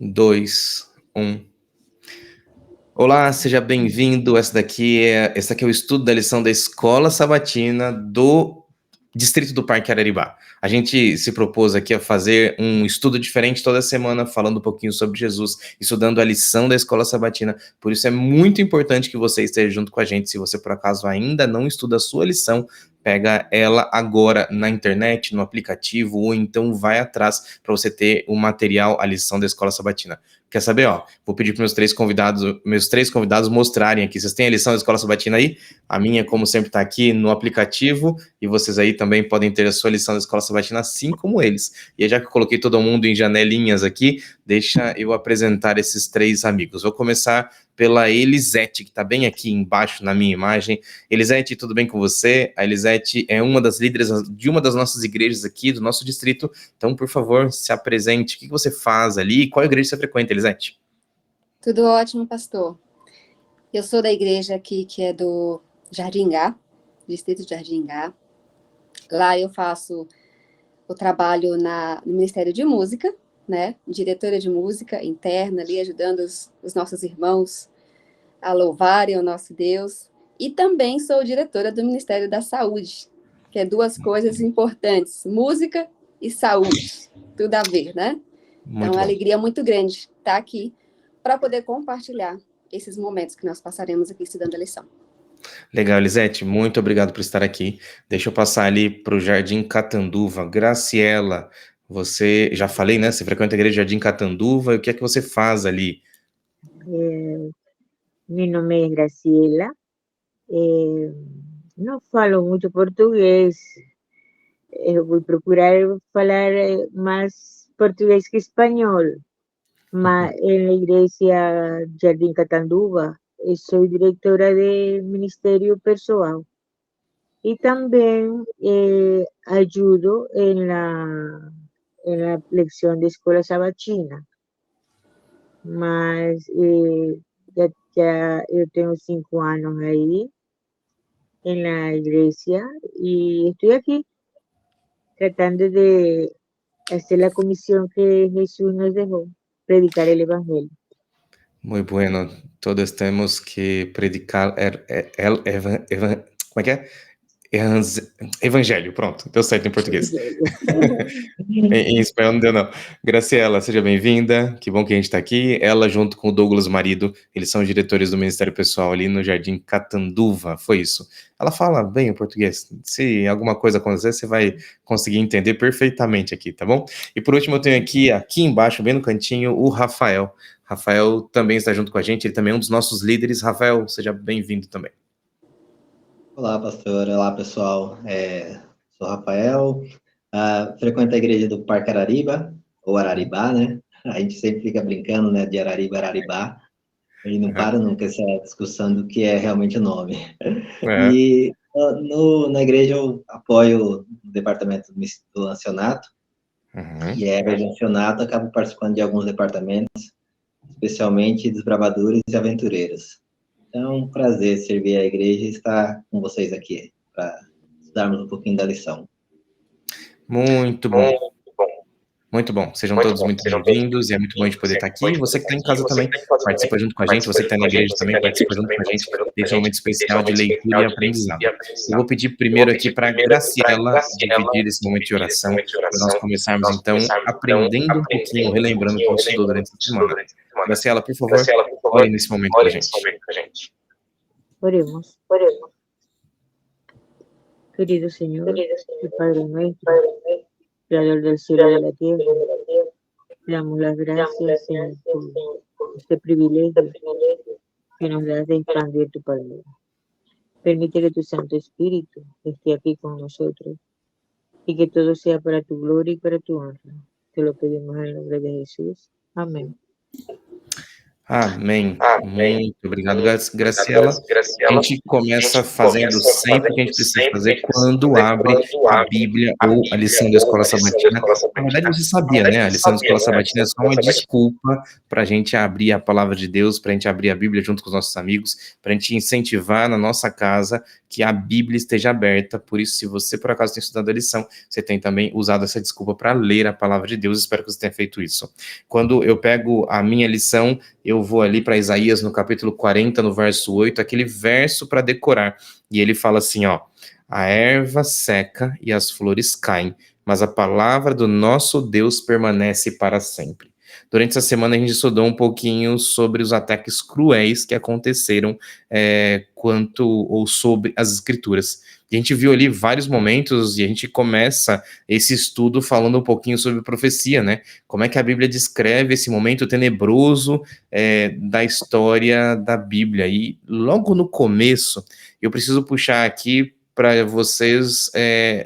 2, 1. Olá, seja bem-vindo. Esse aqui é o estudo da lição da Escola Sabatina do Distrito do Parque Araribá. A gente se propôs aqui a fazer um estudo diferente toda semana, falando um pouquinho sobre Jesus, estudando a lição da Escola Sabatina. Por isso é muito importante que você esteja junto com a gente. Se você, por acaso, ainda não estuda a sua lição, pega ela agora na internet, no aplicativo, ou então vai atrás para você ter o material, a lição da Escola Sabatina. Quer saber, ó? Vou pedir para meus três convidados mostrarem aqui. Vocês têm a lição da Escola Sabatina aí? A minha, como sempre, está aqui no aplicativo, e vocês aí também podem ter a sua lição da Escola Sabatina, assim como eles. E já que eu coloquei todo mundo em janelinhas aqui, deixa eu apresentar esses três amigos. Vou começar pela Elisete, que está bem aqui embaixo na minha imagem. Elisete, tudo bem com você? A Elisete é uma das líderes de uma das nossas igrejas aqui, do nosso distrito. Então, por favor, se apresente. O que você faz ali? Qual igreja você frequenta, Elisete? Tudo ótimo, pastor. Eu sou da igreja aqui, que é do Jardingá, distrito de Jardingá. Lá eu faço o trabalho no Ministério de Música, né? Diretora de música interna, ali ajudando os nossos irmãos a louvarem o nosso Deus. E também sou diretora do Ministério da Saúde, que é duas coisas importantes, música e saúde. Tudo a ver, né? Então, é uma alegria muito grande estar aqui para poder compartilhar esses momentos que nós passaremos aqui estudando a lição. Legal, Elisete, muito obrigado por estar aqui. Deixa eu passar ali para o Jardim Catanduva. Graciela, você, já falei, né? Você frequenta a igreja Jardim Catanduva, e o que é que você faz ali? Mi nome é Graciela. Não falo muito português. Eu vou procurar falar mais português que espanhol. Mas na igreja Jardim Catanduva, sou diretora de Ministério Pessoal. E também ajudo na lecção de Escola Sabatina. Mas ya yo tengo 5 años ahí en la iglesia y estoy aquí tratando de hacer la comisión que Jesús nos dejó, predicar el Evangelio. Muy bueno, todos temos que predicar como é que é? Evangelho, pronto, deu certo em português. Em espanhol não deu, não. Graciela, seja bem-vinda, que bom que a gente está aqui. Ela, junto com o Douglas Marido, eles são diretores do Ministério Pessoal ali no Jardim Catanduva, foi isso. Ela fala bem o português. Se alguma coisa acontecer, você vai conseguir entender perfeitamente aqui, tá bom? E por último, eu tenho aqui embaixo, bem no cantinho, o Rafael. Rafael também está junto com a gente, ele também é um dos nossos líderes. Rafael, seja bem-vindo também. Olá, pastor. Olá, pessoal. Sou Rafael, frequento a igreja do Parque Arariba, ou Araribá, né? A gente sempre fica brincando, né, de Arariba, Araribá. A gente não para nunca essa discussão do que é realmente o nome. E na igreja eu apoio o departamento do ancianato, e ancianato, acabo participando de alguns departamentos, especialmente desbravadores e aventureiros. Então, é um prazer servir a igreja e estar com vocês aqui, para estudarmos um pouquinho da lição. Muito bom. Muito bom. Sejam todos muito bem-vindos, e é muito bom a gente poder estar aqui. Você que está em casa também, participa junto com a gente. Você que está na igreja também, participa junto com a gente. Esse é um momento especial de leitura e aprendizado. Eu vou pedir primeiro aqui para a Graciela dividir esse momento de oração, para nós começarmos, então, aprendendo um pouquinho, relembrando o que a gente estudou durante a semana. Graciela, por favor, ore nesse momento com a gente. Oremos. Querido Señor, el Padre nuestro, Creador del cielo y de la tierra, te damos las gracias, Señor, por este privilegio que nos das de expandir tu palabra. Permite que tu Santo Espíritu esté aquí con nosotros y que todo sea para tu gloria y para tu honra. Te lo pedimos en el nombre de Jesús. Amén. Amém. Amém. Muito obrigado, Obrigado, Graciela. A Graciela. gente começa fazendo sempre o que a gente precisa fazer quando abre a Bíblia ou a lição da Escola Sabatina. Na verdade, você sabia, né? A lição da Escola Sabatina é só uma desculpa para a gente abrir a palavra de Deus, para a gente abrir a Bíblia junto com os nossos amigos, para a gente incentivar na nossa casa que a Bíblia esteja aberta. Por isso, se você por acaso tem estudado a lição, você tem também usado essa desculpa para ler a palavra de Deus. Espero que você tenha feito isso. Quando eu pego a minha lição, eu vou ali para Isaías no capítulo 40, no verso 8, aquele verso para decorar. E ele fala assim, ó: a erva seca e as flores caem, mas a palavra do nosso Deus permanece para sempre. Durante essa semana a gente estudou um pouquinho sobre os ataques cruéis que aconteceram sobre as escrituras. E a gente viu ali vários momentos e a gente começa esse estudo falando um pouquinho sobre profecia, né? Como é que a Bíblia descreve esse momento tenebroso da história da Bíblia. E logo no começo, eu preciso puxar aqui para vocês,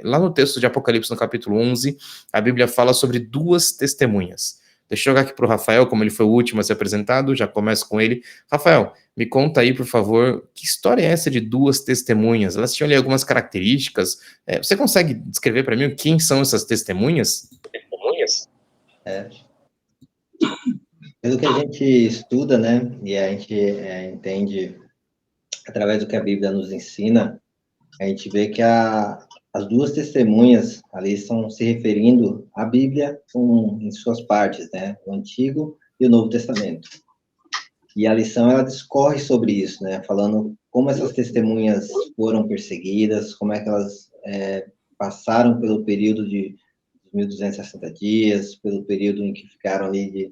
lá no texto de Apocalipse, no capítulo 11, a Bíblia fala sobre duas testemunhas. Deixa eu jogar aqui para o Rafael, como ele foi o último a ser apresentado, já começo com ele. Rafael, me conta aí, por favor, que história é essa de duas testemunhas? Elas tinham ali algumas características. Você consegue descrever para mim quem são essas testemunhas? Pelo que a gente estuda, né, e a gente entende através do que a Bíblia nos ensina, a gente vê que as duas testemunhas ali estão se referindo à Bíblia em suas partes, né, o Antigo e o Novo Testamento. E a lição, ela discorre sobre isso, né, falando como essas testemunhas foram perseguidas, como é que elas passaram pelo período de 1.260 dias, pelo período em que ficaram ali de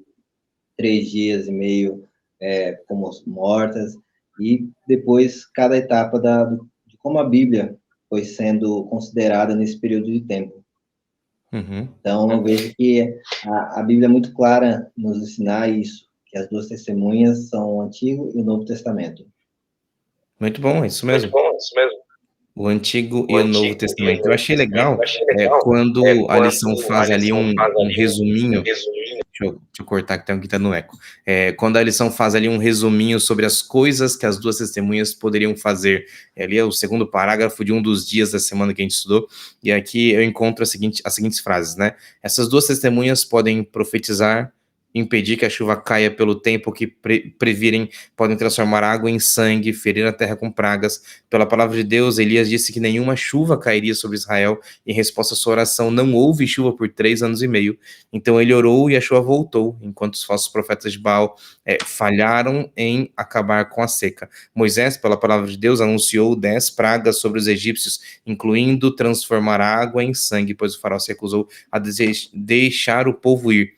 3 dias e meio como mortas, e depois cada etapa de como a Bíblia foi sendo considerada nesse período de tempo. Uhum. Então, eu vejo que a Bíblia é muito clara nos ensinar isso, que as duas testemunhas são o Antigo e o Novo Testamento. Muito bom, é isso mesmo. O Antigo e o Novo Testamento. Eu achei legal quando a lição faz ali um resuminho. Deixa eu cortar que tem alguém que tá no eco. Quando a lição faz ali um resuminho sobre as coisas que as duas testemunhas poderiam fazer. Ali é o segundo parágrafo de um dos dias da semana que a gente estudou. E aqui eu encontro as seguintes frases, né? Essas duas testemunhas podem profetizar, impedir que a chuva caia pelo tempo que previrem, podem transformar água em sangue, ferir a terra com pragas. Pela palavra de Deus, Elias disse que nenhuma chuva cairia sobre Israel. Em resposta à sua oração, não houve chuva por 3 anos e meio. Então ele orou e a chuva voltou, enquanto os falsos profetas de Baal falharam em acabar com a seca. Moisés, pela palavra de Deus, anunciou 10 pragas sobre os egípcios, incluindo transformar água em sangue, pois o faraó se recusou a deixar o povo ir.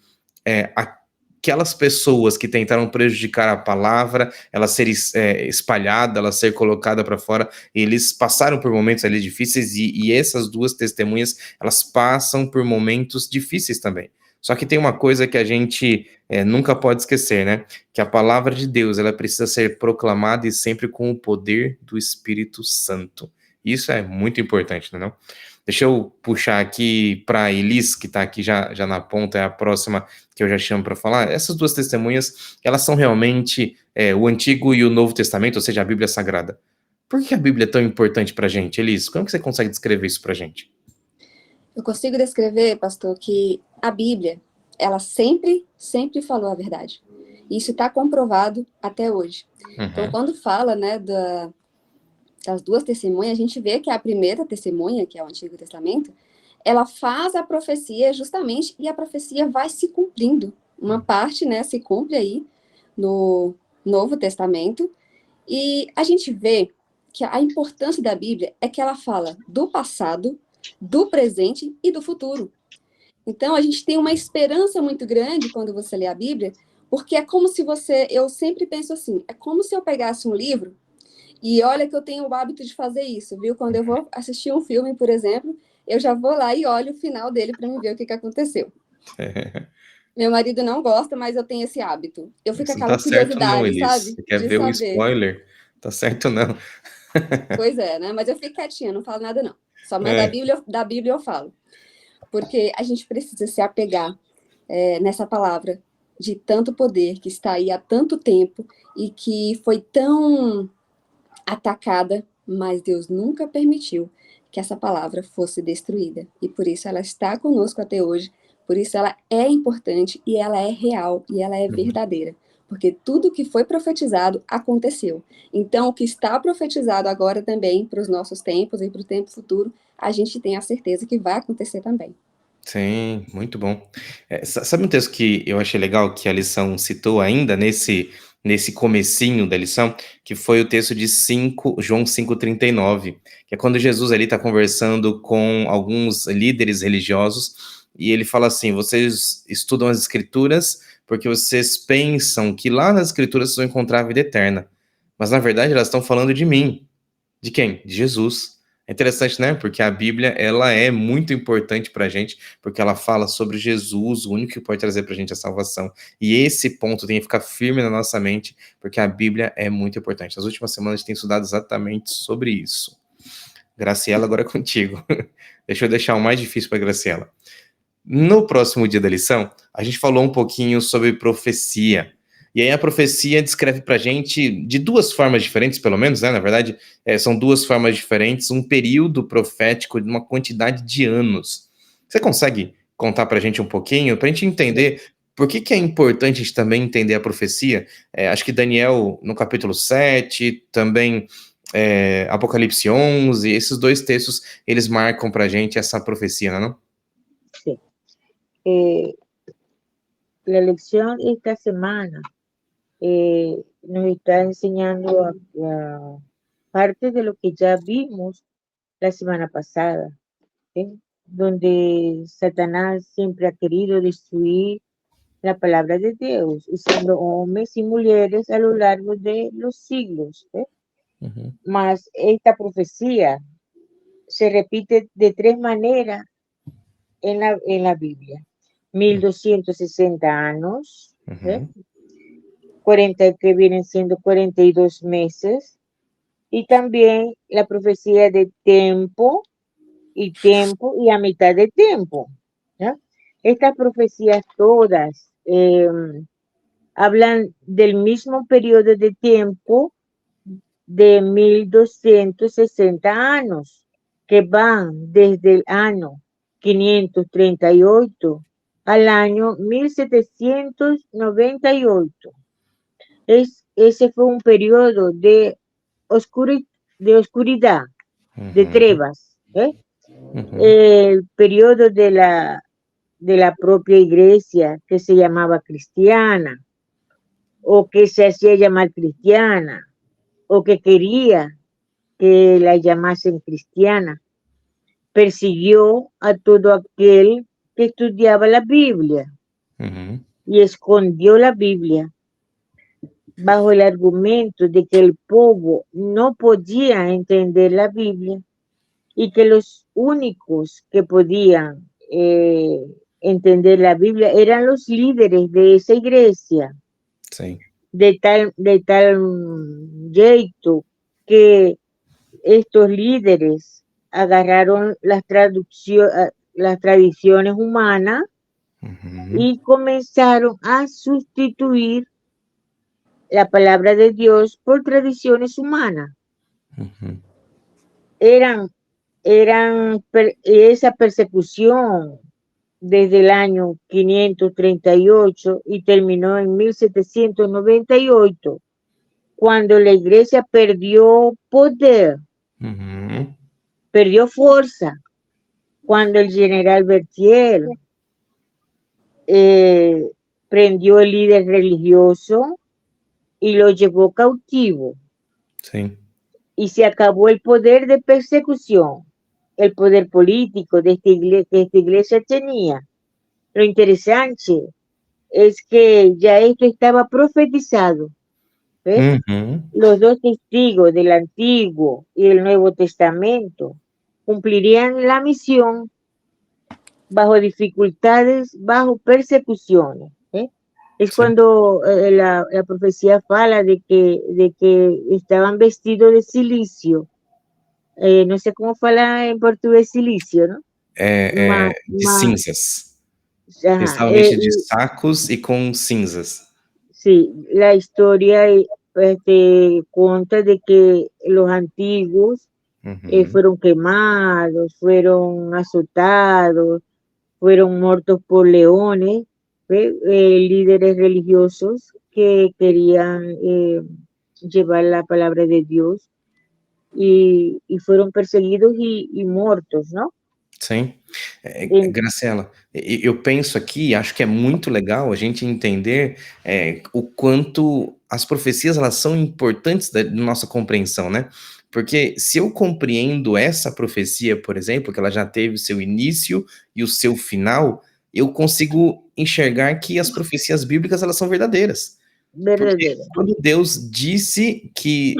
Aquelas pessoas que tentaram prejudicar a palavra, ela ser espalhada, ela ser colocada para fora, eles passaram por momentos ali difíceis e essas duas testemunhas, elas passam por momentos difíceis também. Só que tem uma coisa que a gente nunca pode esquecer, né? Que a palavra de Deus, ela precisa ser proclamada e sempre com o poder do Espírito Santo. Isso é muito importante, não é? Deixa eu puxar aqui para a Elis, que está aqui já na ponta, é a próxima que eu já chamo para falar. Essas duas testemunhas, elas são realmente o Antigo e o Novo Testamento, ou seja, a Bíblia Sagrada. Por que a Bíblia é tão importante para a gente, Elis? Como que você consegue descrever isso para a gente? Eu consigo descrever, pastor, que a Bíblia, ela sempre falou a verdade. Isso está comprovado até hoje. Uhum. Então, quando fala, né, das duas testemunhas, a gente vê que a primeira testemunha, que é o Antigo Testamento, ela faz a profecia justamente, e a profecia vai se cumprindo. Uma parte, né, se cumpre aí no Novo Testamento, e a gente vê que a importância da Bíblia é que ela fala do passado, do presente e do futuro. Então, a gente tem uma esperança muito grande quando você lê a Bíblia, porque é como se eu sempre penso assim, é como se eu pegasse um livro. E olha que eu tenho o hábito de fazer isso, viu? Quando eu vou assistir um filme, por exemplo, eu já vou lá e olho o final dele para me ver o que aconteceu. Meu marido não gosta, mas eu tenho esse hábito. Eu fico com aquela curiosidade, sabe? Você quer ver o spoiler? Tá certo não. Pois é, né? Mas eu fico quietinha, não falo nada não. Somente da Bíblia eu falo. Porque a gente precisa se apegar nessa palavra. de tanto poder que está aí há tanto tempo e que foi tão atacada, mas Deus nunca permitiu que essa palavra fosse destruída. E por isso ela está conosco até hoje, por isso ela é importante e ela é real e ela é verdadeira. Porque tudo que foi profetizado aconteceu. Então, o que está profetizado agora também para os nossos tempos e para o tempo futuro, a gente tem a certeza que vai acontecer também. Sim, muito bom. Sabe um texto que eu achei legal que a lição citou ainda nesse comecinho da lição, que foi o texto de João 5,39, que é quando Jesus ali está conversando com alguns líderes religiosos e ele fala assim: vocês estudam as escrituras porque vocês pensam que lá nas escrituras vocês vão encontrar a vida eterna, mas na verdade elas estão falando de mim. De quem? De Jesus. É interessante, né? Porque a Bíblia, ela é muito importante pra gente, porque ela fala sobre Jesus, o único que pode trazer pra gente a salvação. E esse ponto tem que ficar firme na nossa mente, porque a Bíblia é muito importante. Nas últimas semanas a gente tem estudado exatamente sobre isso. Graciela, agora é contigo. Deixa eu deixar o mais difícil para Graciela. No próximo dia da lição, a gente falou um pouquinho sobre profecia. E aí a profecia descreve pra gente, de duas formas diferentes, pelo menos, né? Na verdade, são duas formas diferentes, um período profético de uma quantidade de anos. Você consegue contar pra gente um pouquinho, pra gente entender por que é importante a gente também entender a profecia? Acho que Daniel, no capítulo 7, também Apocalipse 11, esses dois textos, eles marcam pra gente essa profecia, não é não? Sí. La lección esta semana nos está enseñando a parte de lo que ya vimos la semana pasada, ¿sí? Donde Satanás siempre ha querido destruir la palabra de Dios, usando hombres y mujeres a lo largo de los siglos. ¿Sí? Mas esta profecía se repite de tres maneras en la Biblia. 1260 años, ¿sí? 40 que vienen siendo 42 meses, y también la profecía de tiempo y a mitad de tiempo. ¿Ya? Estas profecías todas hablan del mismo periodo de tiempo de 1260 años, que van desde el año 538 al año 1798. Ese fue un periodo de oscuridad, de trevas. El periodo de la propia iglesia que se llamaba cristiana, o que se hacía llamar cristiana, o que quería que la llamasen cristiana, persiguió a todo aquel que estudiaba la Biblia y escondió la Biblia bajo el argumento de que el pueblo no podía entender la Biblia y que los únicos que podían entender la Biblia eran los líderes de esa iglesia. Sí. De tal jeito que estos líderes agarraron las tradiciones humanas y comenzaron a sustituir la palabra de Dios por tradiciones humanas. Esa persecución desde el año 538 y terminó en 1798, cuando la iglesia perdió poder, perdió fuerza, cuando el general Berthier prendió el líder religioso y lo llevó cautivo. Sí. Y se acabó el poder de persecución, el poder político de esta iglesia tenía. Lo interesante es que ya esto estaba profetizado. ¿Ves? Los dos testigos del Antiguo y el Nuevo Testamento cumplirían la misión bajo dificultades, bajo persecuciones. Es sí. Cuando la profecía fala de que estaban vestidos de silicio. No sé cómo fala en portugués silicio, ¿no? De cinzas. Ajá, estavam vestidos de sacos e com cinzas. sí, la historia cuenta de que los antiguos Uhum. fueron quemados, fueron azotados, fueron muertos por leones, líderes religiosos que querían llevar la palabra de Dios y fueron perseguidos y muertos, ¿no? Sim. En- Graciela, eu penso aqui, acho que é muito legal a gente entender o quanto as profecias elas são importantes da nossa compreensão, né? Porque se eu compreendo essa profecia, por exemplo, que ela já teve o seu início e o seu final, eu consigo enxergar que as profecias bíblicas elas são verdadeiras. Porque verdadero. quando Deus disse que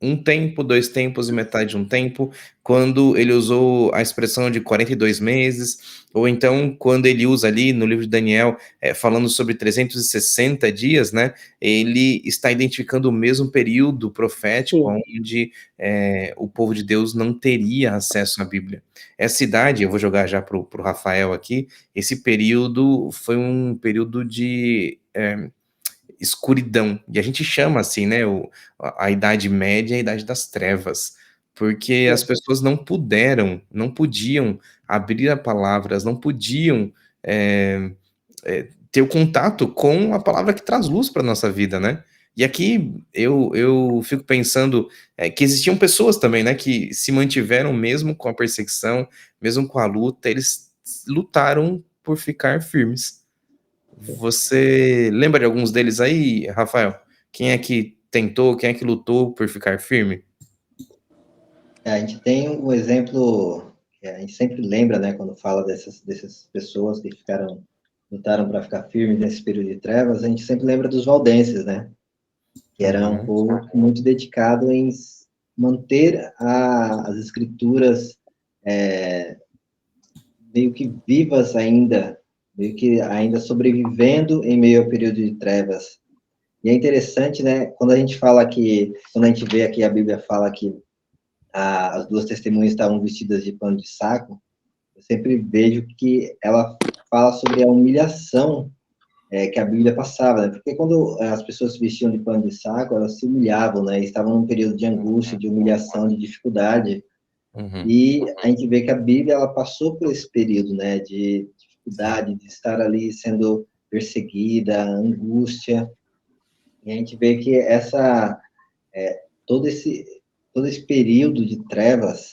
um tempo, dois tempos e metade de um tempo, quando ele usou a expressão de 42 meses, ou então quando ele usa ali no livro de Daniel, falando sobre 360 dias, né? Ele está identificando o mesmo período profético Sí, onde o povo de Deus não teria acesso à Bíblia. Essa idade, eu vou jogar já para o Rafael aqui, esse período foi um período de escuridão. E a gente chama assim, né, a Idade Média, a Idade das Trevas, porque as sí, pessoas não podiam abrir a palavra, elas não podiam ter o contato com a palavra que traz luz para nossa vida, né? E aqui eu fico pensando que existiam pessoas também, né, que se mantiveram mesmo com a perseguição, mesmo com a luta, eles lutaram por ficar firmes. sí. Você lembra de alguns deles aí, Rafael? Quem é que tentou, quem é que lutou por ficar firme? A gente tem um exemplo que a gente sempre lembra, né, quando fala dessas pessoas que lutaram para ficar firmes nesse período de trevas, a gente sempre lembra dos valdenses, né, que era um Uhum. povo muito dedicado em manter as escrituras meio que vivas ainda, meio que ainda sobrevivendo em meio ao período de trevas. E é interessante, né, quando a gente fala que, quando a gente vê aqui a Bíblia fala que as duas testemunhas estavam vestidas de pano de saco, eu sempre vejo que ela fala sobre a humilhação que a Bíblia passava, né? Porque quando as pessoas se vestiam de pano de saco, elas se humilhavam, né? Estavam num período de angústia, de humilhação, de dificuldade. Uhum. E a gente vê que a Bíblia ela passou por esse período, né? De dificuldade, de estar ali sendo perseguida, angústia. E a gente vê que todo esse todo esse período de trevas,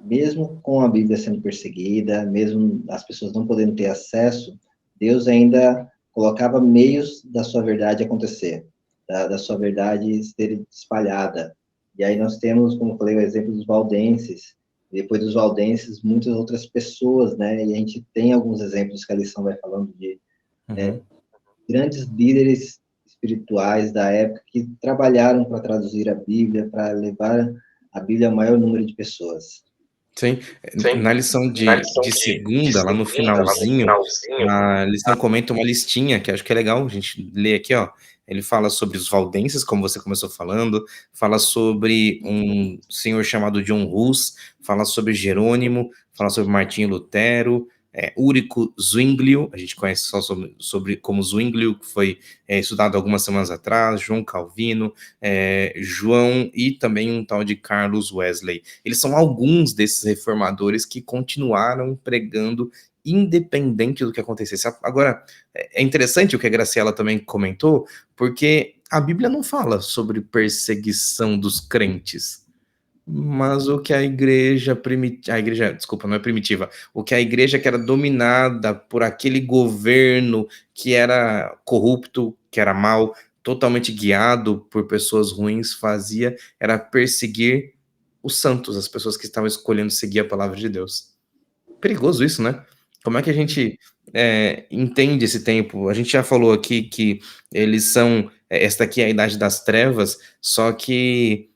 mesmo com a Bíblia sendo perseguida, mesmo as pessoas não podendo ter acesso, Deus ainda colocava meios da sua verdade acontecer, da sua verdade ser espalhada. E aí nós temos, como eu falei, o exemplo dos valdenses, depois dos valdenses, muitas outras pessoas, né? E a gente tem alguns exemplos que a lição vai falando de Uhum. grandes líderes espirituais da época que trabalharam para traduzir a Bíblia, para levar a Bíblia ao maior número de pessoas. Sim, na lição de segunda, lá no finalzinho, a lição comenta uma listinha que acho que é legal a gente ler aqui, ó. Ele fala sobre os valdenses, como você começou falando, fala sobre um senhor chamado John Hus, fala sobre Jerônimo, fala sobre Martinho Lutero, Úrico Zwinglio, a gente conhece só sobre como Zwinglio, que foi estudado algumas semanas atrás, João Calvino, João e também um tal de Carlos Wesley. Eles são alguns desses reformadores que continuaram pregando independente do que acontecesse. Agora, é interessante o que a Graciela também comentou, porque a Bíblia não fala sobre perseguição dos crentes, mas o que a igreja desculpa, não é primitiva, o que a igreja que era dominada por aquele governo que era corrupto, que era mau, totalmente guiado por pessoas ruins, fazia, era perseguir os santos, as pessoas que estavam escolhendo seguir a palavra de Deus. Perigoso isso, né? Como é que a gente entende esse tempo? A gente já falou aqui que eles são. Esta aqui é a idade das trevas, só que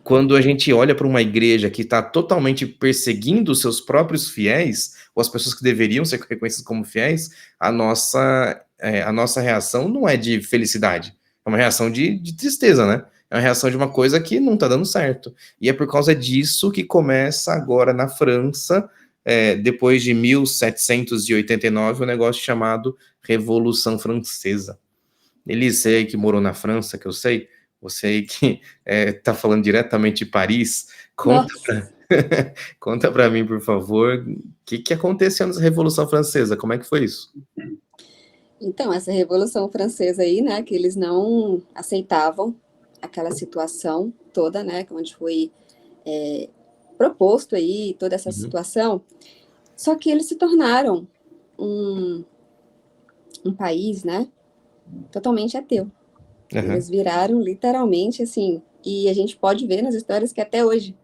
quando a gente olha para uma igreja que está totalmente perseguindo os seus próprios fiéis, ou as pessoas que deveriam ser reconhecidas como fiéis, a nossa reação não é de felicidade, é uma reação de tristeza, né? É uma reação de uma coisa que não está dando certo. E é por causa disso que começa agora na França depois de 1789, um negócio chamado Revolução Francesa. Elise aí que morou na França, que eu sei, você aí que está falando diretamente de Paris, conta para mim, por favor, o que aconteceu nessa Revolução Francesa, como é que foi isso? Então, essa Revolução Francesa aí, né, que eles não aceitavam aquela situação toda, né, onde foi proposto aí toda essa situação, só que eles se tornaram um país, né, totalmente ateu. Eles viraram literalmente assim, e a gente pode ver nas histórias que até hoje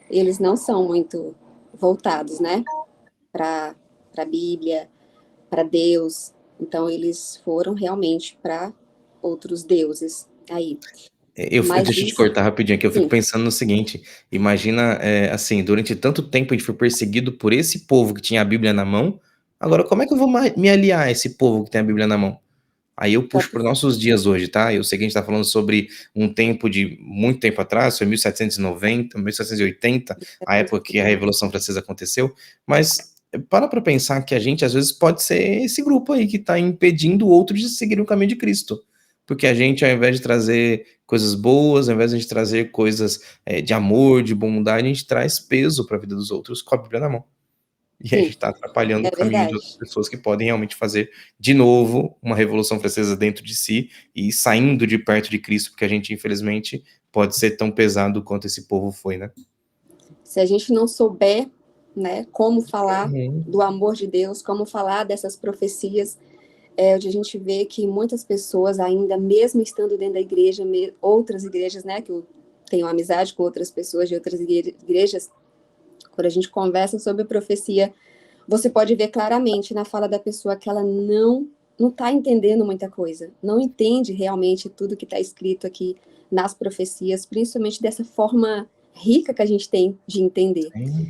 eles não são muito voltados, né, para a Bíblia, para Deus. Então eles foram realmente para outros deuses aí. Deixa eu te cortar rapidinho aqui, eu fico pensando no seguinte, imagina, assim, durante tanto tempo a gente foi perseguido por esse povo que tinha a Bíblia na mão, agora como é que eu vou me aliar a esse povo que tem a Bíblia na mão? Aí eu puxo para os nossos dias hoje, tá? Eu sei que a gente está falando sobre um tempo de muito tempo atrás, foi 1790, 1780, a época que a Revolução Francesa aconteceu, mas para pensar que a gente às vezes pode ser esse grupo aí que está impedindo o outro de seguir o caminho de Cristo. Porque a gente, ao invés de trazer coisas boas, ao invés de a gente trazer coisas de amor, de bondade, a gente traz peso para a vida dos outros com a Bíblia na mão. E a gente está atrapalhando o caminho de outras pessoas que podem realmente fazer, de novo, uma Revolução Francesa dentro de si e saindo de perto de Cristo, porque a gente, infelizmente, pode ser tão pesado quanto esse povo foi, né? Se a gente não souber, né, como falar do amor de Deus, como falar dessas profecias, onde a gente vê que muitas pessoas ainda, mesmo estando dentro da igreja, outras igrejas, né, que eu tenho amizade com outras pessoas de outras igrejas, quando a gente conversa sobre profecia, você pode ver claramente na fala da pessoa que ela não está entendendo muita coisa, não entende realmente tudo que está escrito aqui nas profecias, principalmente dessa forma rica que a gente tem de entender.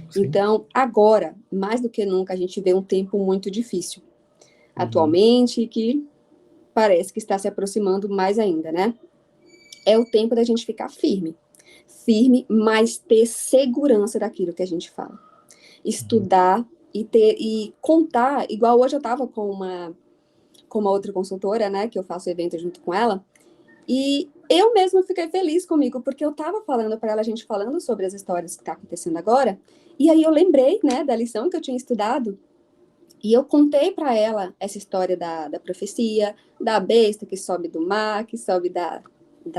Sim. Então, agora, mais do que nunca, a gente vê um tempo muito difícil atualmente, que parece que está se aproximando mais ainda, né? É o tempo da gente ficar firme, mas ter segurança daquilo que a gente fala. Estudar e contar, igual hoje eu estava com uma outra consultora, né, que eu faço evento junto com ela, e eu mesma fiquei feliz comigo, porque eu estava falando para ela, a gente falando sobre as histórias que está acontecendo agora, e aí eu lembrei, né, da lição que eu tinha estudado, e eu contei para ela essa história da profecia, da besta que sobe do mar, que sobe da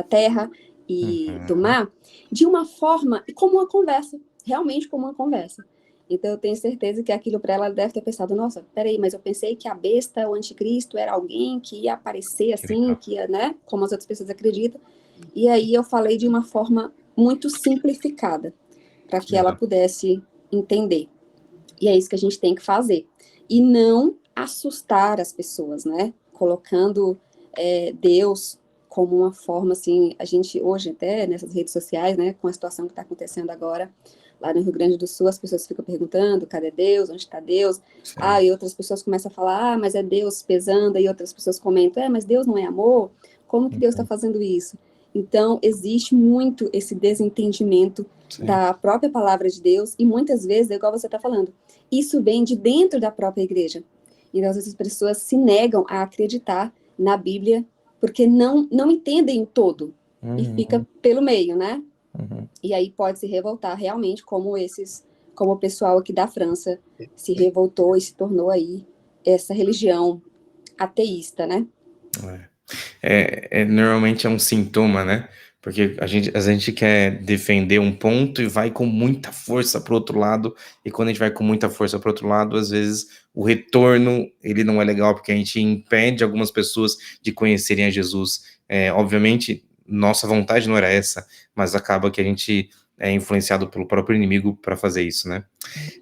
terra e do mar, de uma forma, como uma conversa, realmente como uma conversa. Então eu tenho certeza que aquilo para ela deve ter pensado, nossa, peraí, mas eu pensei que a besta, o anticristo, era alguém que ia aparecer assim, que ia, né, como as outras pessoas acreditam. E aí eu falei de uma forma muito simplificada, para que ela pudesse entender. E é isso que a gente tem que fazer. E não assustar as pessoas, né? Colocando Deus como uma forma, assim, a gente hoje até nessas redes sociais, né, com a situação que está acontecendo agora, lá no Rio Grande do Sul, as pessoas ficam perguntando, cadê Deus, onde está Deus? Sim. E outras pessoas começam a falar, mas é Deus pesando, e outras pessoas comentam, mas Deus não é amor? Como que Deus está fazendo isso? Então, existe muito esse desentendimento da própria palavra de Deus, e muitas vezes, igual você está falando, isso vem de dentro da própria igreja. Então, essas pessoas se negam a acreditar na Bíblia, porque não entendem o todo, e fica pelo meio, né? E aí pode se revoltar realmente, como o pessoal aqui da França se revoltou e se tornou aí essa religião ateísta, né? Normalmente é um sintoma, né? Porque a gente quer defender um ponto e vai com muita força para o outro lado, e quando a gente vai com muita força para o outro lado, às vezes o retorno, ele não é legal, porque a gente impede algumas pessoas de conhecerem a Jesus. Obviamente, nossa vontade não era essa, mas acaba que a gente é influenciado pelo próprio inimigo para fazer isso, né?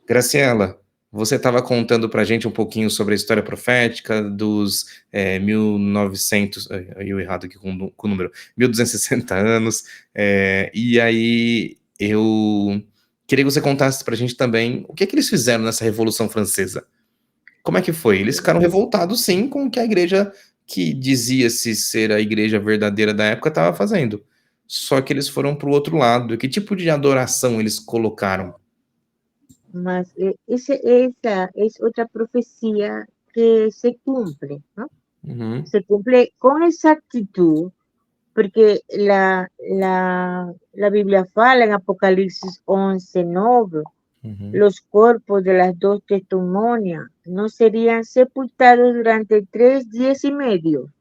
Graciela, você estava contando para a gente um pouquinho sobre a história profética dos 1900, eu errado aqui com o número, 1260 anos, e aí eu queria que você contasse para a gente também o que eles fizeram nessa Revolução Francesa. Como é que foi? Eles ficaram revoltados, sim, com o que a igreja, que dizia-se ser a igreja verdadeira da época, estava fazendo. Só que eles foram para o outro lado. Que tipo de adoração eles colocaram? Mas esa es otra profecía que se cumple, ¿no? Uhum, Se cumple con exactitud, porque la Biblia fala en Apocalipsis 11:9, uhum, los cuerpos de las dos testimonias no serían sepultados durante 3 días y medio.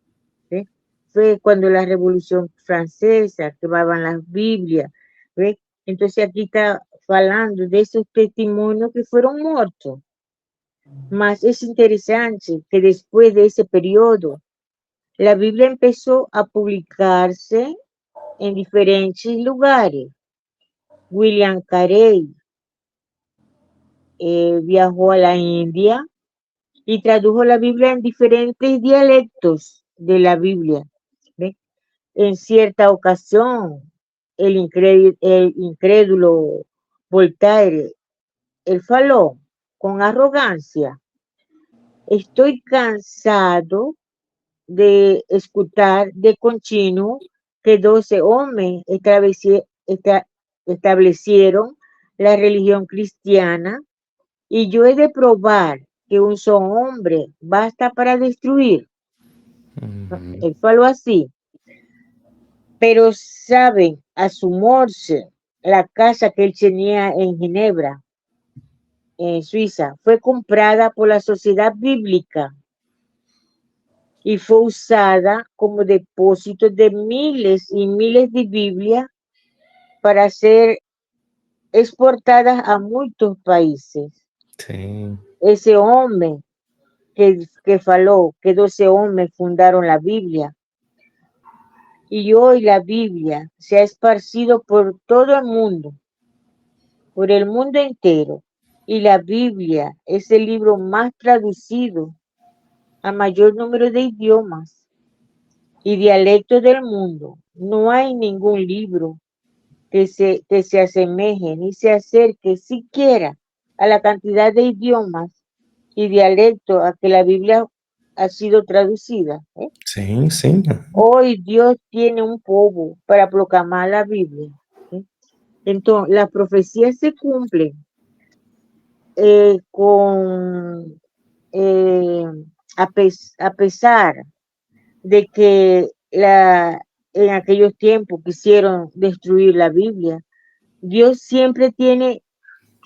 ¿Ve? Fue cuando la Revolución Francesa quemaban las Biblias. ¿Ve? Entonces aquí está hablando de esos testimonios que fueron muertos. Mas es interesante que después de ese periodo, la Biblia empezó a publicarse en diferentes lugares. William Carey viajó a la India y tradujo la Biblia en diferentes dialectos de la Biblia. ¿Ve? En cierta ocasión, el incrédulo Voltaire, él faló con arrogancia: estoy cansado de escuchar de continuo que 12 hombres establecieron la religión cristiana y yo he de probar que un solo hombre basta para destruir. uhum. Él faló así. Pero saben, a su morse, la casa que él tenía en Ginebra, en Suiza, fue comprada por la Sociedad Bíblica y fue usada como depósito de miles y miles de Biblias para ser exportadas a muchos países. Sim. Ese hombre que faló que 12 hombres fundaron la Biblia, y hoy la Biblia se ha esparcido por todo el mundo, por el mundo entero. Y la Biblia es el libro más traducido a mayor número de idiomas y dialectos del mundo. No hay ningún libro que se asemeje ni se acerque siquiera a la cantidad de idiomas y dialectos a que la Biblia ha sido traducida. Sim, sim. Hoy Dios tiene un povo para proclamar la Biblia. ¿Sí? Entonces, las profecías se cumplen con eh, a pesar de que en aquellos tiempos quisieron destruir la Biblia, Dios siempre tiene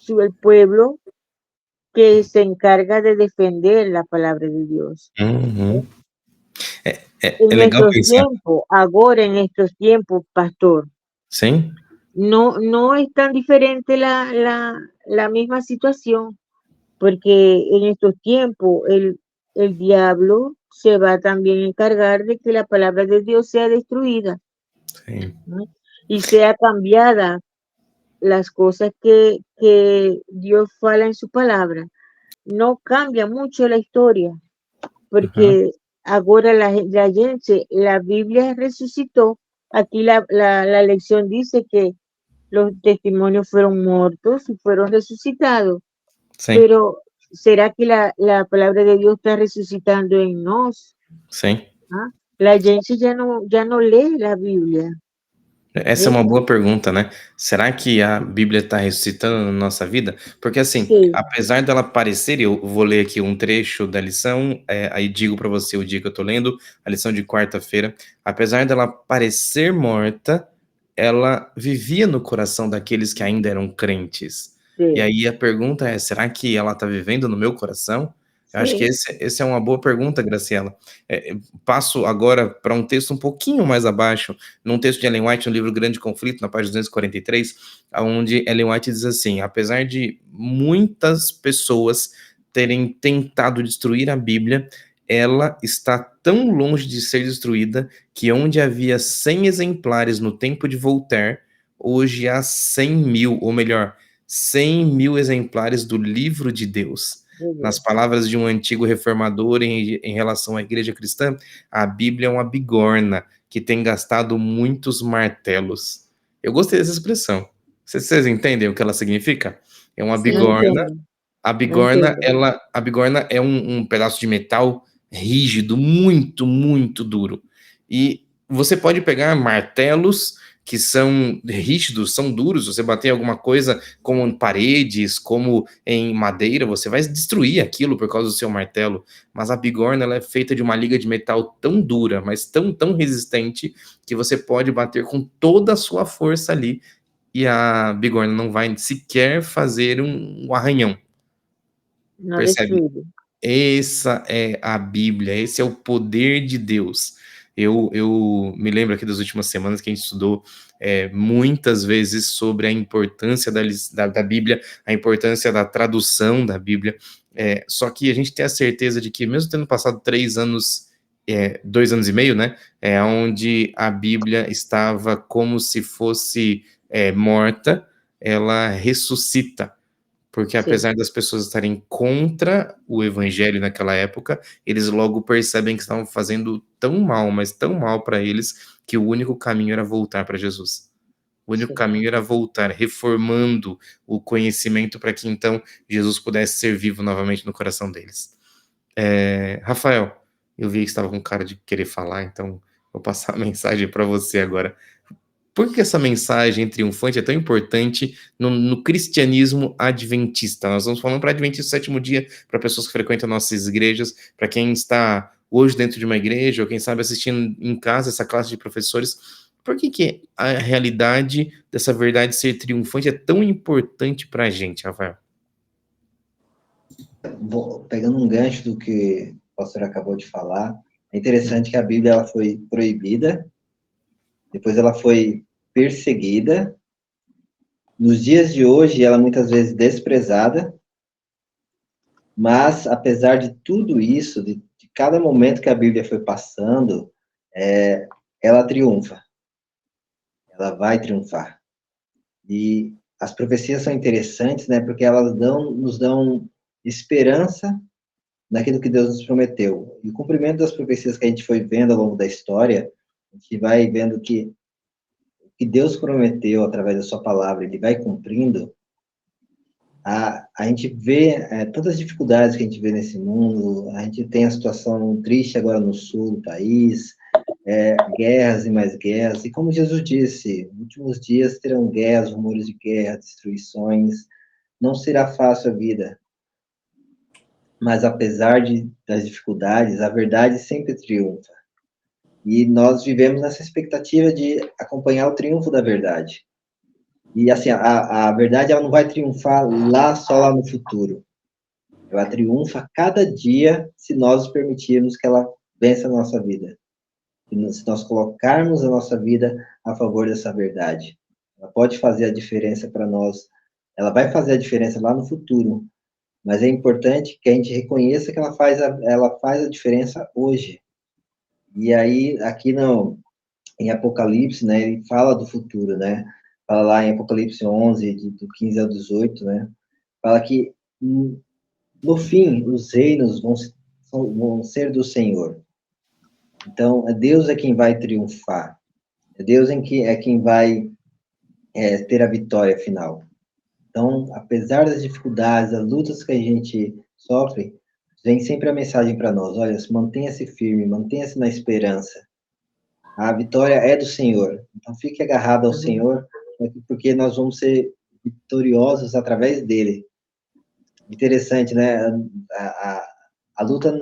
el pueblo que se encarga de defender la palabra de Dios. Uhum. É En legal estos pensar. tiempos, ahora en estos tiempos, pastor, Sim, no es tan diferente la misma situación, porque en estos tiempos el diablo se va también a encargar de que la palabra de Dios sea destruida, sim. ¿no? Y sea cambiada las cosas que Dios fala en su palabra. No cambia mucho la historia, Aham. porque ahora la gente, la Biblia resucitó. Aquí la lección dice que los testimonios fueron muertos y fueron resucitados. Sim, Pero ¿será que la palabra de Dios está resucitando en nos? sim. ¿Ah? La gente ya no lee la Biblia. Essa é ¿Ve? uma boa pergunta, né? Será que a Bíblia está ressuscitando na nossa vida? Porque, assim, Sí, apesar dela parecer, eu vou ler aqui um trecho da lição, aí digo para você o dia que eu tô lendo, a lição de quarta-feira. Apesar dela parecer morta, ela vivia no coração daqueles que ainda eram crentes. E sí, aí a pergunta é: será que ela está vivendo no meu coração? Eu acho que sí, esse é uma boa pergunta, Graciela. Passo agora para um texto um pouquinho mais abaixo, num texto de Ellen White, no livro Grande Conflito, na página 243, onde Ellen White diz assim: apesar de muitas pessoas terem tentado destruir a Bíblia, ela está tão longe de ser destruída que onde havia 100 exemplares no tempo de Voltaire, hoje há 100 mil, ou melhor, 100 mil exemplares do livro de Deus. de Nas Dios. palavras de um antigo reformador em relação à igreja cristã, a Bíblia é uma bigorna que tem gastado muitos martelos. Eu gostei dessa expressão. Vocês entendem o que ela significa? É uma Sim, No bigorna. entiendo, no A entiendo. a bigorna é um pedaço de metal rígido, muito, muito duro. E você pode pegar martelos que são rígidos, são duros. Você bater em alguma coisa como em paredes, como em madeira, você vai destruir aquilo por causa do seu martelo. Mas a bigorna, ela é feita de uma liga de metal tão dura, mas tão resistente, que você pode bater com toda a sua força ali e a bigorna não vai sequer fazer um arranhão. No Percebe? destruído. Essa é a Bíblia, esse é o poder de Deus. Eu me lembro aqui das últimas semanas que a gente estudou muitas vezes sobre a importância da Bíblia, a importância da tradução da Bíblia, só que a gente tem a certeza de que, mesmo tendo passado 3 anos, 2 anos e meio, né, onde a Bíblia estava como se fosse morta, ela ressuscita. Porque Sim, apesar das pessoas estarem contra o evangelho naquela época, eles logo percebem que estavam fazendo tão mal, mas tão mal para eles, que o único caminho era voltar para Jesus. O único sim. caminho era voltar, reformando o conhecimento para que então Jesus pudesse ser vivo novamente no coração deles. Rafael, eu vi que estava com cara de querer falar, então vou passar a mensagem para você agora. Por que essa mensagem triunfante é tão importante no cristianismo adventista? Nós estamos falando para adventistas do sétimo dia, para pessoas que frequentam nossas igrejas, para quem está hoje dentro de uma igreja, ou quem sabe assistindo em casa essa classe de professores. Por que a realidade dessa verdade ser triunfante é tão importante para a gente, Rafael? Pegando um gancho do que o pastor acabou de falar, é interessante que a Bíblia ela foi proibida, depois ela foi perseguida, nos dias de hoje ela é muitas vezes desprezada, mas apesar de tudo isso, de cada momento que a Bíblia foi passando, ela triunfa, ela vai triunfar. E as profecias são interessantes, né, porque elas nos dão esperança naquilo que Deus nos prometeu. E o cumprimento das profecias que a gente foi vendo ao longo da história, a gente vai vendo que o que Deus prometeu através da sua palavra, ele vai cumprindo. A gente vê todas as dificuldades que a gente vê nesse mundo, a gente tem a situação triste agora no sul do país, guerras e mais guerras, e como Jesus disse, nos últimos dias terão guerras, rumores de guerra, destruições, não será fácil a vida, mas apesar das dificuldades, a verdade sempre triunfa. E nós vivemos nessa expectativa de acompanhar o triunfo da verdade. E assim, a verdade ela não vai triunfar só lá no futuro. Ela triunfa a cada dia se nós permitirmos que ela vença a nossa vida. Se nós colocarmos a nossa vida a favor dessa verdade. Ela pode fazer a diferença para nós. Ela vai fazer a diferença lá no futuro. Mas é importante que a gente reconheça que ela faz a diferença hoje. E aí, aqui em Apocalipse, né, ele fala do futuro, né? Fala lá em Apocalipse 11, do 15 ao 18, né? Fala que, no fim, os reinos vão ser do Senhor. Então, Deus é quem vai triunfar. Deus é quem vai ter a vitória final. Então, apesar das dificuldades, das lutas que a gente sofre, vem sempre a mensagem para nós: olha, mantenha-se firme, mantenha-se na esperança. A vitória é do Senhor. Então, fique agarrado ao Senhor, porque nós vamos ser vitoriosos através dele. Interessante, né? A luta,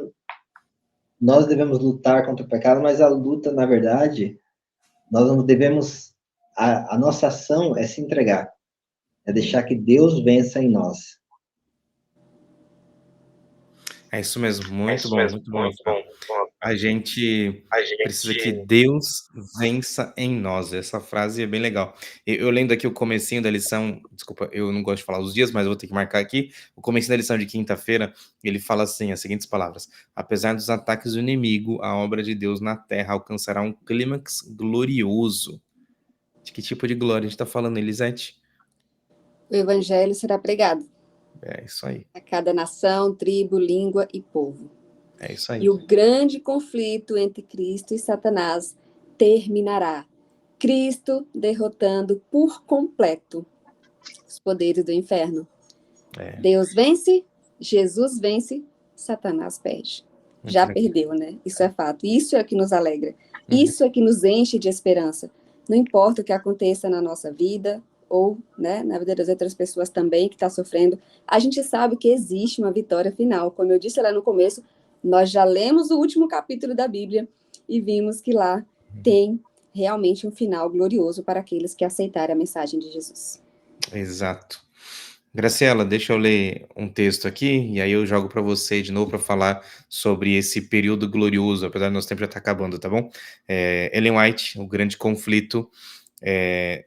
nós devemos lutar contra o pecado, mas a luta, na verdade, nós não devemos, a nossa ação é se entregar, é deixar que Deus vença em nós. É isso mesmo, muito bom, muito bom. A gente precisa que Deus vença em nós. Essa frase é bem legal. Eu lendo aqui o comecinho da lição, desculpa, eu não gosto de falar os dias, mas eu vou ter que marcar aqui. O comecinho da lição de quinta-feira, ele fala assim, as seguintes palavras: apesar dos ataques do inimigo, a obra de Deus na terra alcançará um clímax glorioso. De que tipo de glória a gente está falando, Elisete? O evangelho será pregado É isso aí. a cada nação, tribo, língua e povo. É isso aí. E o grande conflito entre Cristo e Satanás terminará. Cristo derrotando por completo os poderes do inferno. Deus vence, Jesus vence, Satanás perde. Já perdeu, né? Isso é fato. Isso é que nos alegra. Isso é que nos enche de esperança. não importa o que aconteça na nossa vida, ou, né, na vida das outras pessoas também que está sofrendo, a gente sabe que existe uma vitória final. Como eu disse lá no começo, nós já lemos o último capítulo da Bíblia e vimos que lá tem realmente um final glorioso para aqueles que aceitaram a mensagem de Jesus. Exato. Graciela, deixa eu ler um texto aqui, e aí eu jogo para você de novo para falar sobre esse período glorioso, apesar do nosso tempo já estar acabando, tá bom? Ellen White, O Grande Conflito,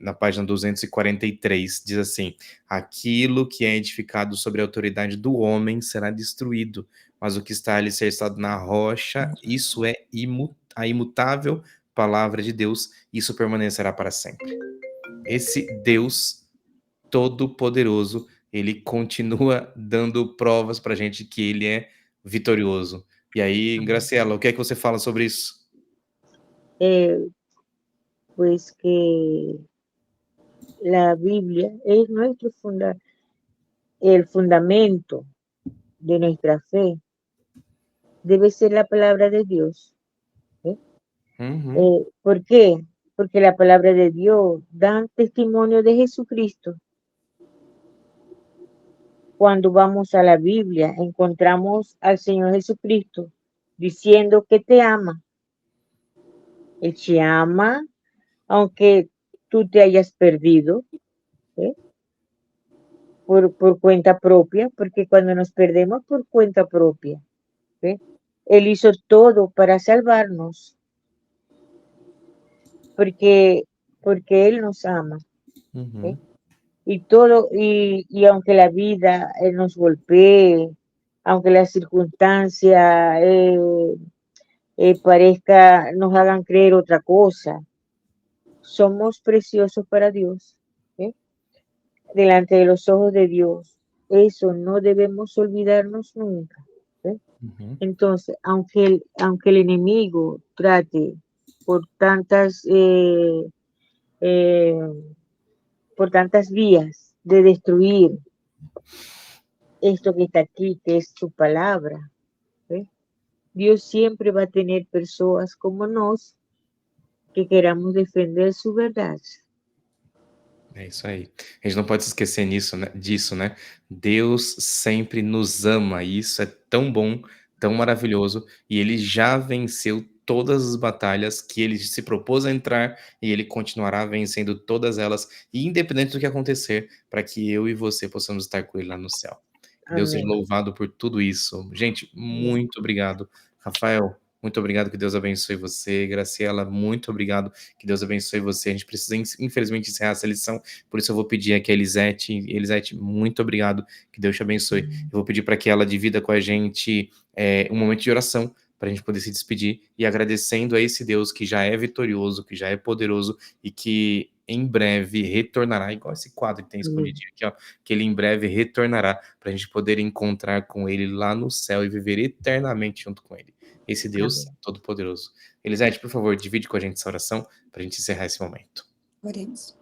na página 243, diz assim: aquilo que é edificado sobre a autoridade do homem será destruído, mas o que está alicerçado na rocha, isso é a imutável palavra de Deus, isso permanecerá para sempre. Esse Deus todo-poderoso, ele continua dando provas pra gente que ele é vitorioso. E aí, Graciela, o que é que você fala sobre isso? Pues que la Biblia es el fundamento de nuestra fe. Debe ser la palabra de Dios. Uhum. ¿Por qué? Porque la palabra de Dios da testimonio de Jesucristo. Cuando vamos a la Biblia, encontramos al Señor Jesucristo diciendo que te ama. Él te ama, aunque tú te hayas perdido, ¿eh? por cuenta propia, porque cuando nos perdemos por cuenta propia, ¿eh? Él hizo todo para salvarnos, porque Él nos ama. ¿Eh? Uhum. Y aunque la vida nos golpee, aunque las circunstancias nos hagan creer otra cosa, somos preciosos para Dios, ¿eh? Delante de los ojos de Dios. Eso no debemos olvidarnos nunca, ¿eh? Uhum. Entonces, aunque el enemigo trate por eh, por tantas vías de destruir esto que está aquí, que es su palabra, ¿eh? Dios siempre va a tener personas como nos que queramos defender su verdad. É isso aí. A gente não pode se esquecer disso, né? Deus sempre nos ama, e isso é tão bom, tão maravilhoso, e ele já venceu todas as batalhas que ele se propôs a entrar, e ele continuará vencendo todas elas, independente do que acontecer, para que eu e você possamos estar com ele lá no céu. Que Deus seja Amén. louvado por tudo isso. Gente, Amén. muito obrigado. Rafael, muito obrigado, que Deus abençoe você. Graciela, muito obrigado, que Deus abençoe você. A gente precisa, infelizmente, encerrar essa lição, por isso eu vou pedir aqui a Elisete. Elisete, muito obrigado, que Deus te abençoe. Eu vou pedir para que ela divida com a gente um momento de oração, para a gente poder se despedir, e agradecendo a esse Deus que já é vitorioso, que já é poderoso, e que em breve retornará, igual esse quadro que tem Amén. escondidinho aqui, ó, que ele em breve retornará, para a gente poder encontrar com ele lá no céu e viver eternamente junto com ele. Esse Deus Amén. todo-poderoso. Elisete, por favor, divide com a gente essa oração, para a gente encerrar esse momento. Oremos.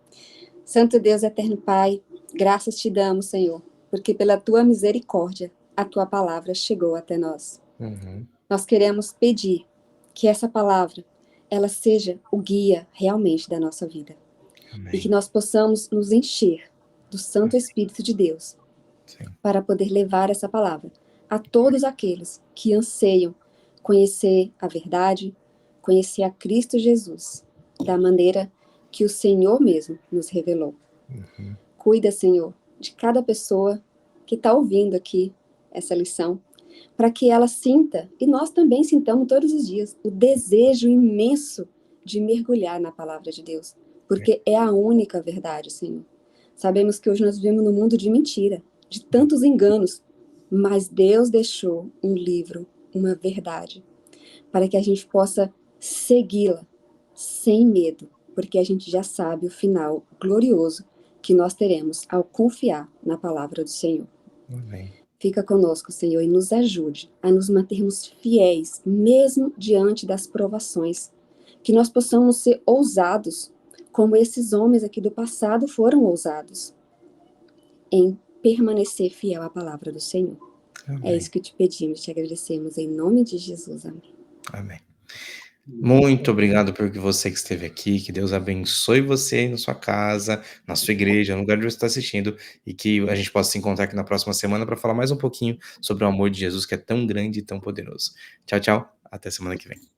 Santo Deus, eterno Pai, graças te damos, Senhor, porque pela tua misericórdia a tua palavra chegou até nós. Uhum. Nós queremos pedir que essa palavra ela seja o guia realmente da nossa vida. E que Amém. nós possamos nos encher do Santo Espírito de Deus Sim. para poder levar essa palavra a todos aqueles que anseiam conhecer a verdade, conhecer a Cristo Jesus, da maneira que o Senhor mesmo nos revelou. Uhum. Cuida, Senhor, de cada pessoa que está ouvindo aqui essa lição, para que ela sinta, e nós também sintamos todos os dias, o desejo imenso de mergulhar na palavra de Deus, porque é a única verdade, Senhor. Sabemos que hoje nós vivemos num mundo de mentira, de tantos enganos, mas Deus deixou um livro, uma verdade, para que a gente possa segui-la sem medo, porque a gente já sabe o final glorioso que nós teremos ao confiar na palavra do Senhor. Amém. Fica conosco, Senhor, e nos ajude a nos mantermos fiéis, mesmo diante das provações. Que nós possamos ser ousados, como esses homens aqui do passado foram ousados, em permanecer fiel à palavra do Senhor. É Amém. isso que te pedimos, te agradecemos, em nome de Jesus. Amém. Amém. Muito obrigado por você que esteve aqui, que Deus abençoe você aí na sua casa, na sua igreja, no lugar onde você está assistindo, e que a gente possa se encontrar aqui na próxima semana para falar mais um pouquinho sobre o amor de Jesus, que é tão grande e tão poderoso. Tchau, tchau, até semana que vem.